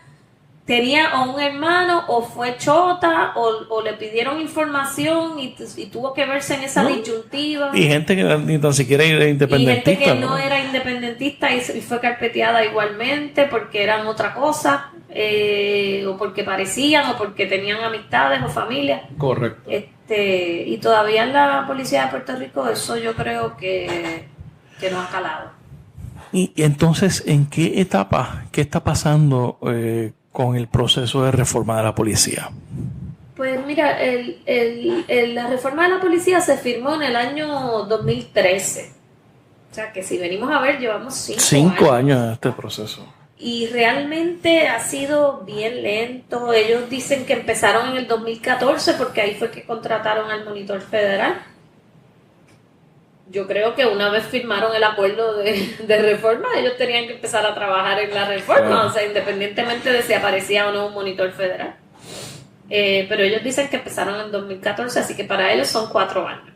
tenía o un hermano o fue chota o le pidieron información y tuvo que verse en esa disyuntiva. Y gente que ni tan siquiera era independentista. Y gente que no era independentista y fue carpeteada igualmente porque eran otra cosa, o porque parecían, o porque tenían amistades o familias. Correcto. Y todavía en la policía de Puerto Rico eso yo creo que no ha calado. Y entonces, ¿en qué etapa, qué está pasando con el proceso de reforma de la policía? Pues mira, la reforma de la policía se firmó en el año 2013. O sea que si venimos a ver, llevamos 5 años en este proceso. Y realmente ha sido bien lento. Ellos dicen que empezaron en el 2014 porque ahí fue que contrataron al monitor federal. yo creo que una vez firmaron el acuerdo de reforma, ellos tenían que empezar a trabajar en la reforma, o sea, independientemente de si aparecía o no un monitor federal. Pero ellos dicen que empezaron en 2014, así que para ellos son 4 años.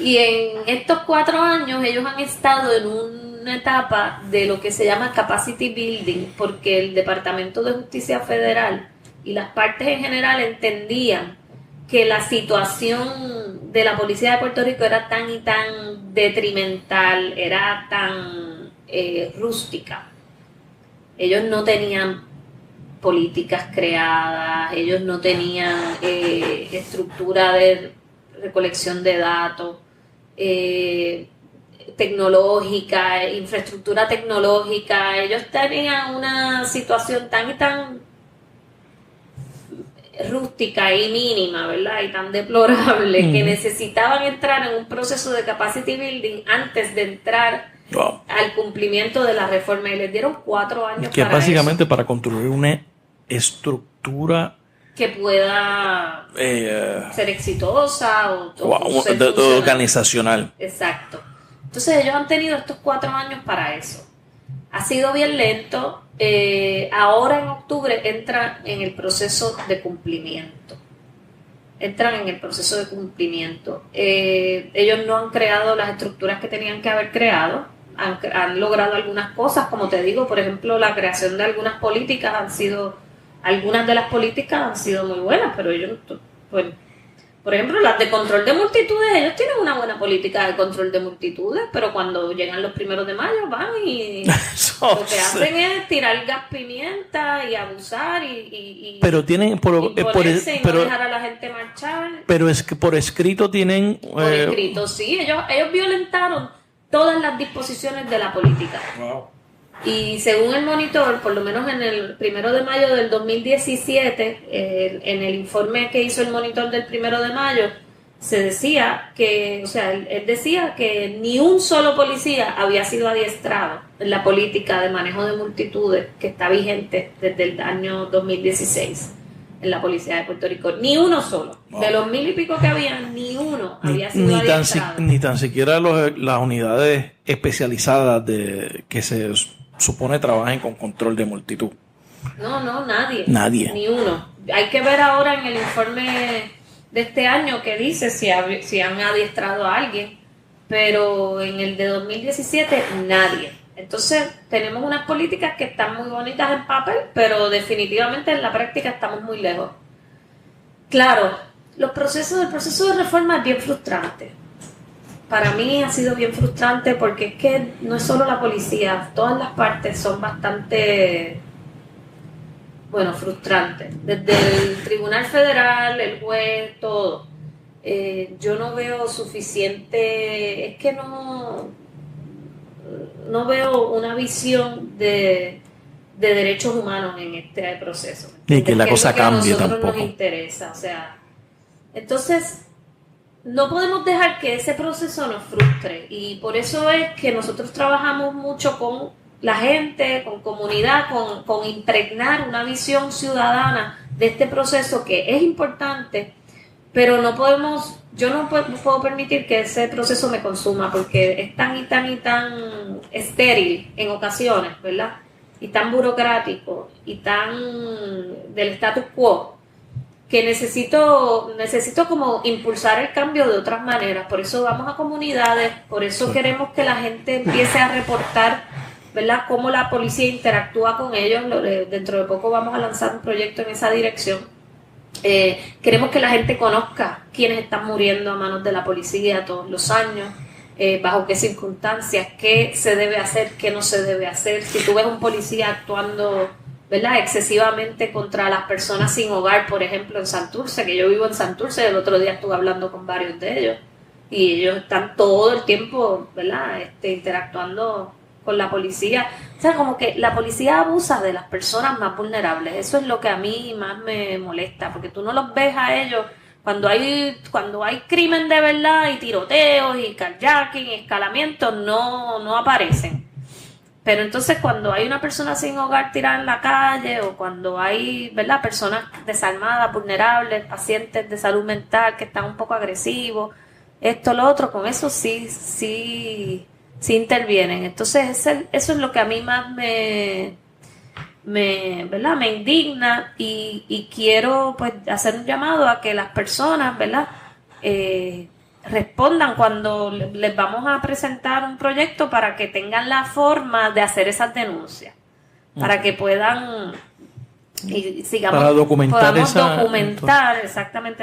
Y en estos 4 años ellos han estado en una etapa de lo que se llama capacity building, porque el Departamento de Justicia Federal y las partes en general entendían que la situación de la policía de Puerto Rico era tan y tan detrimental, era tan rústica. Ellos no tenían políticas creadas, ellos no tenían estructura de recolección de datos, tecnológica, infraestructura tecnológica. Ellos tenían una situación tan y tan rústica y mínima, ¿verdad? Y tan deplorable que necesitaban entrar en un proceso de capacity building antes de entrar al cumplimiento de la reforma, y les dieron 4 años que para básicamente eso, para construir una estructura que pueda ser exitosa o ser organizacional. Exacto. Entonces ellos han tenido estos 4 años para eso. Ha sido bien lento. Ahora en octubre entran en el proceso de cumplimiento. Ellos no han creado las estructuras que tenían que haber creado. Han logrado algunas cosas, como te digo, por ejemplo, la creación de algunas políticas algunas de las políticas han sido muy buenas, pero ellos, pues, por ejemplo, las de control de multitudes, ellos tienen una buena política de control de multitudes, pero cuando llegan los 1 de mayo van y lo que hacen es tirar gas pimienta y abusar y pero tienen y no dejar a la gente marchar. Pero es que por escrito tienen Por escrito, sí, ellos violentaron todas las disposiciones de la política. Wow. Y según el monitor, por lo menos en el 1 de mayo del 2017, en el informe que hizo el monitor del 1 de mayo, se decía que, o sea, él decía que ni un solo policía había sido adiestrado en la política de manejo de multitudes que está vigente desde el año 2016 en la policía de Puerto Rico. Ni uno solo. Wow. De los 1,000 y pico que había, ni uno había sido adiestrado. Ni tan siquiera las unidades especializadas que se supone trabajen con control de multitud. No, nadie. Ni uno. Hay que ver ahora en el informe de este año que dice si han adiestrado a alguien, pero en el de 2017 nadie. Entonces tenemos unas políticas que están muy bonitas en papel, pero definitivamente en la práctica estamos muy lejos. Claro, el proceso de reforma es bien frustrante. Para mí ha sido bien frustrante porque es que no es solo la policía, todas las partes son bastante, frustrantes. Desde el Tribunal Federal, el juez, todo. Yo no veo suficiente, es que no veo una visión de derechos humanos en este proceso. Y que la cosa cambie tampoco. A nosotros nos interesa, o sea, entonces no podemos dejar que ese proceso nos frustre, y por eso es que nosotros trabajamos mucho con la gente, con comunidad, con impregnar una visión ciudadana de este proceso que es importante, pero yo no puedo permitir que ese proceso me consuma, porque es tan y tan estéril en ocasiones, ¿verdad? Y tan burocrático y tan del status quo, que necesito como impulsar el cambio de otras maneras. Por eso vamos a comunidades, por eso queremos que la gente empiece a reportar, ¿verdad?, cómo la policía interactúa con ellos. Dentro de poco vamos a lanzar un proyecto en esa dirección. Queremos que la gente conozca quiénes están muriendo a manos de la policía todos los años, bajo qué circunstancias, qué se debe hacer, qué no se debe hacer. Si tú ves un policía actuando, ¿verdad?, excesivamente contra las personas sin hogar, por ejemplo en Santurce, que yo vivo en Santurce, el otro día estuve hablando con varios de ellos y ellos están todo el tiempo, ¿verdad?, interactuando con la policía. O sea, como que la policía abusa de las personas más vulnerables. Eso es lo que a mí más me molesta, porque tú no los ves a ellos cuando hay crimen de verdad y tiroteos y carjacking y escalamientos, no aparecen. Pero entonces cuando hay una persona sin hogar tirada en la calle, o cuando hay, ¿verdad?, personas desarmadas, vulnerables, pacientes de salud mental que están un poco agresivos, esto, lo otro, con eso sí intervienen. Entonces eso es lo que a mí más ¿verdad? Me indigna y quiero pues hacer un llamado a que las personas, ¿verdad? Respondan cuando les vamos a presentar un proyecto para que tengan la forma de hacer esas denuncias, para que puedan y sigamos, para documentar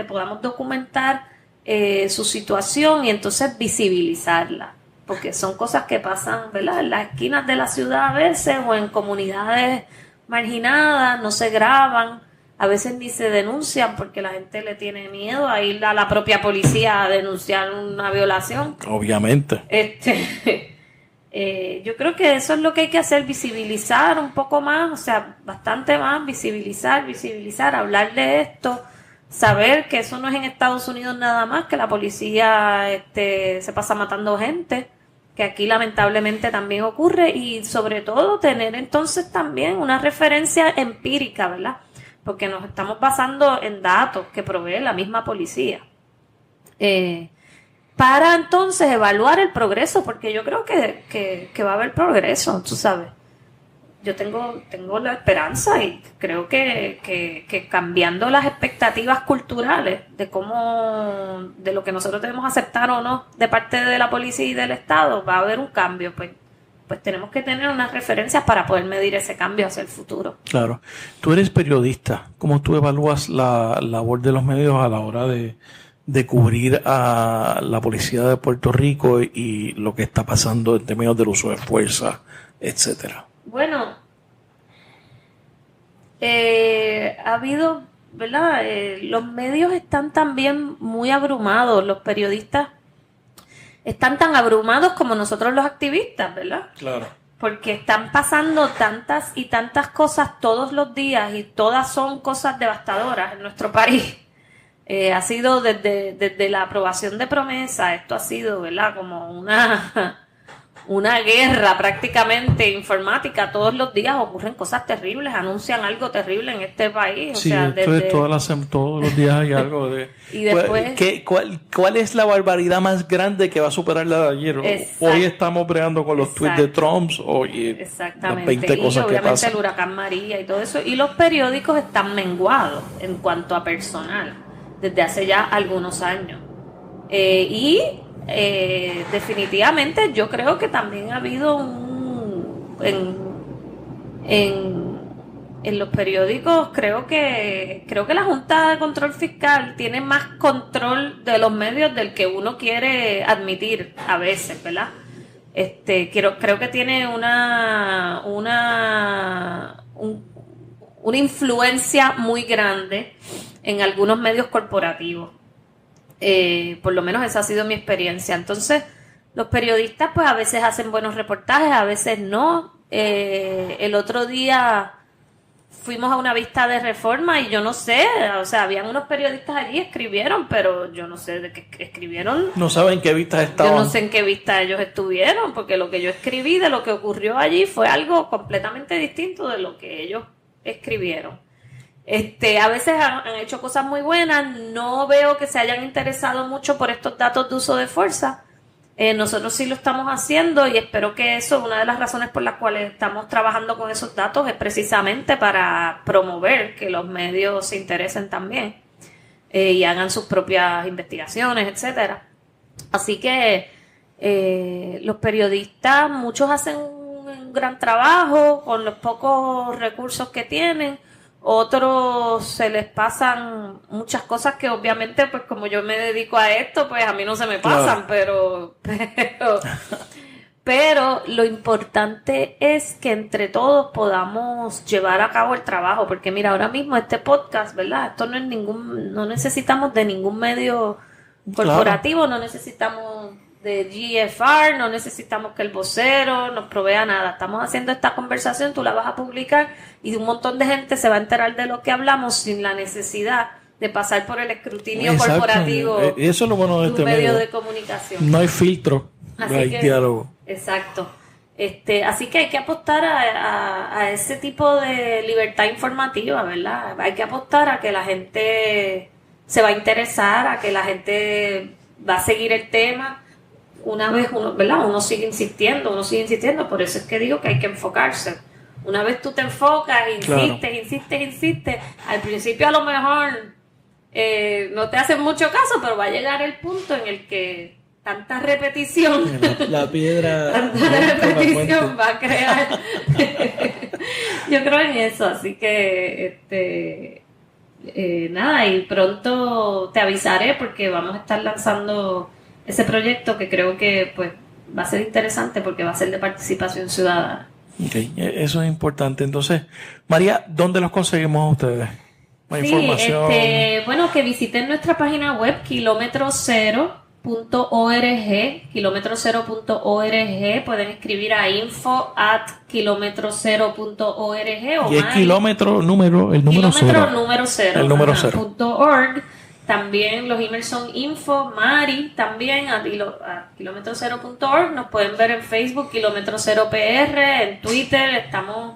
podamos documentar su situación y entonces visibilizarla, porque son cosas que pasan, ¿verdad? En las esquinas de la ciudad a veces o en comunidades marginadas, no se graban, a veces ni se denuncian porque la gente le tiene miedo a ir a la propia policía a denunciar una violación. Obviamente. Yo creo que eso es lo que hay que hacer, visibilizar un poco más, o sea, bastante más, visibilizar, hablar de esto, saber que eso no es en Estados Unidos nada más, que la policía se pasa matando gente, que aquí lamentablemente también ocurre, y sobre todo tener entonces también una referencia empírica, ¿verdad? Porque nos estamos basando en datos que provee la misma policía. Para entonces evaluar el progreso, porque yo creo que va a haber progreso, tú sabes. Yo tengo la esperanza y creo que cambiando las expectativas culturales de lo que nosotros debemos aceptar o no de parte de la policía y del Estado, va a haber un cambio, pues tenemos que tener unas referencias para poder medir ese cambio hacia el futuro. Claro. Tú eres periodista. ¿Cómo tú evalúas la labor de los medios a la hora de cubrir a la policía de Puerto Rico y lo que está pasando en términos del uso de fuerza, etcétera? Bueno, ha habido, ¿verdad? Los medios están también muy abrumados, los periodistas están tan abrumados como nosotros los activistas, ¿verdad? Claro. Porque están pasando tantas y tantas cosas todos los días y todas son cosas devastadoras en nuestro país. Ha sido desde la aprobación de promesa, esto ha sido, ¿verdad? Como una guerra prácticamente informática. Todos los días ocurren cosas terribles, anuncian algo terrible en este país. Sí, todos los días hay algo de... Y después... ¿Cuál es la barbaridad más grande que va a superar la de ayer? Exacto. Hoy estamos bregando con los tweets de Trump, exactamente. las 20 cosas y obviamente que pasan. El huracán María y todo eso. Y los periódicos están menguados en cuanto a personal desde hace ya algunos años. Definitivamente yo creo que también ha habido en los periódicos, creo que la Junta de Control Fiscal tiene más control de los medios del que uno quiere admitir a veces, ¿verdad? Creo que tiene una influencia muy grande en algunos medios corporativos. Por lo menos esa ha sido mi experiencia. Entonces, los periodistas pues a veces hacen buenos reportajes, a veces no. El otro día fuimos a una vista de Reforma y yo no sé, o sea, habían unos periodistas allí, escribieron, pero yo no sé de qué escribieron. No saben en qué vistas estaban. Yo no sé en qué vista ellos estuvieron, porque lo que yo escribí de lo que ocurrió allí fue algo completamente distinto de lo que ellos escribieron. A veces han hecho cosas muy buenas, no veo que se hayan interesado mucho por estos datos de uso de fuerza. Nosotros sí lo estamos haciendo y espero que eso, una de las razones por las cuales estamos trabajando con esos datos es precisamente para promover que los medios se interesen también y hagan sus propias investigaciones, etcétera. Así que los periodistas, muchos hacen un gran trabajo con los pocos recursos que tienen. Otros se les pasan muchas cosas que obviamente, pues como yo me dedico a esto, pues a mí no se me pasan, claro. pero lo importante es que entre todos podamos llevar a cabo el trabajo, porque mira, ahora mismo este podcast, ¿verdad? Esto no es no necesitamos de ningún medio corporativo, claro. No necesitamos de GFR, no necesitamos que el vocero nos provea nada. Estamos haciendo esta conversación, tú la vas a publicar y un montón de gente se va a enterar de lo que hablamos sin la necesidad de pasar por el escrutinio corporativo. Eso es lo bueno de este medio de comunicación. No hay filtro, hay diálogo. Exacto. Así que hay que apostar a ese tipo de libertad informativa, ¿verdad? Hay que apostar a que la gente se va a interesar, a que la gente va a seguir el tema. Una vez uno sigue insistiendo, por eso es que digo que hay que enfocarse. Una vez tú te enfocas, insistes, al principio a lo mejor no te hacen mucho caso, pero va a llegar el punto en el que tanta repetición, la piedra, tanta repetición va a crear. Yo creo en eso, así que nada, y pronto te avisaré porque vamos a estar lanzando ese proyecto que creo que pues va a ser interesante porque va a ser de participación ciudadana. Okay, eso es importante. Entonces, María, ¿dónde los conseguimos a ustedes? Más información. Bueno, que visiten nuestra página web kilometro0.org, pueden escribir a info@kilometro0.org y es kilómetro número cero. .org. También los emails son info, Mari, también a kilometro0.org. Nos pueden ver en Facebook, Kilómetro Cero PR, en Twitter, estaremos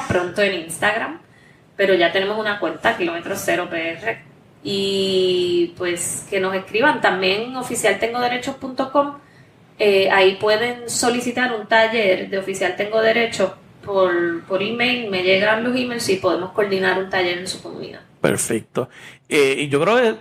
pronto en Instagram, pero ya tenemos una cuenta, Kilómetro Cero PR. Y pues que nos escriban también oficialtengoderechos.com. Ahí pueden solicitar un taller de Oficial Tengo Derecho por email. Me llegan los emails y podemos coordinar un taller en su comunidad. Perfecto. Y yo creo que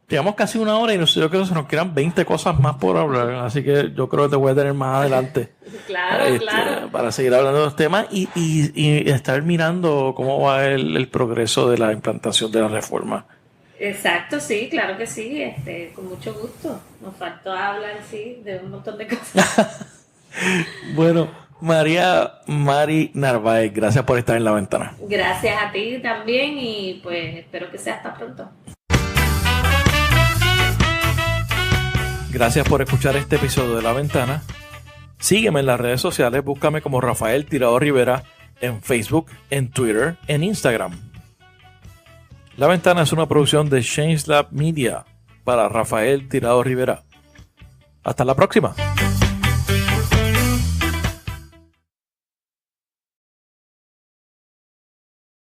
llevamos casi una hora y yo creo que se nos quedan 20 cosas más por hablar, así que yo creo que te voy a tener más adelante. Claro. Para seguir hablando de los temas y estar mirando cómo va el progreso de la implantación de la reforma. Exacto, sí, claro que sí, con mucho gusto. Nos faltó hablar, sí, de un montón de cosas. Bueno, Mari Narváez, gracias por estar en La Ventana. Gracias a ti también y pues espero que sea hasta pronto. Gracias por escuchar este episodio de La Ventana. Sígueme en las redes sociales, búscame como Rafael Tirado Rivera en Facebook, en Twitter, en Instagram. La Ventana es una producción de Change Lab Media para Rafael Tirado Rivera. Hasta la próxima.